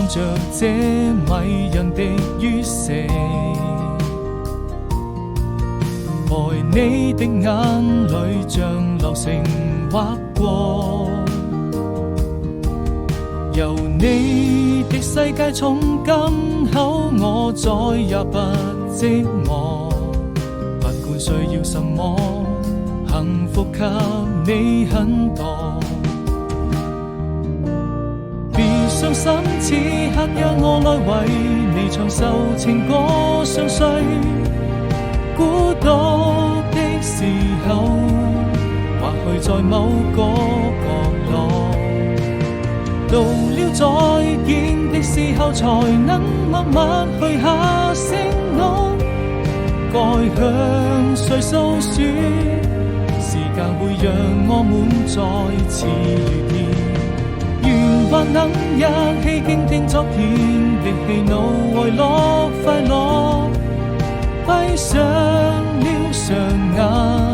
看着這迷人的於死，愛你的眼淚像流星劃過，由你的世界從今後我再也不寂寞，不管需要什麼，幸福給你很多。別傷心，此刻讓我來為你唱首情歌，相隨孤獨的時候，或許在某個角落，到了再見的時候，才能默默去下承諾，該向誰訴說？時間會讓我們再次遇見，願還能一起傾聽昨天的喜怒哀樂快樂，閉上了雙眼。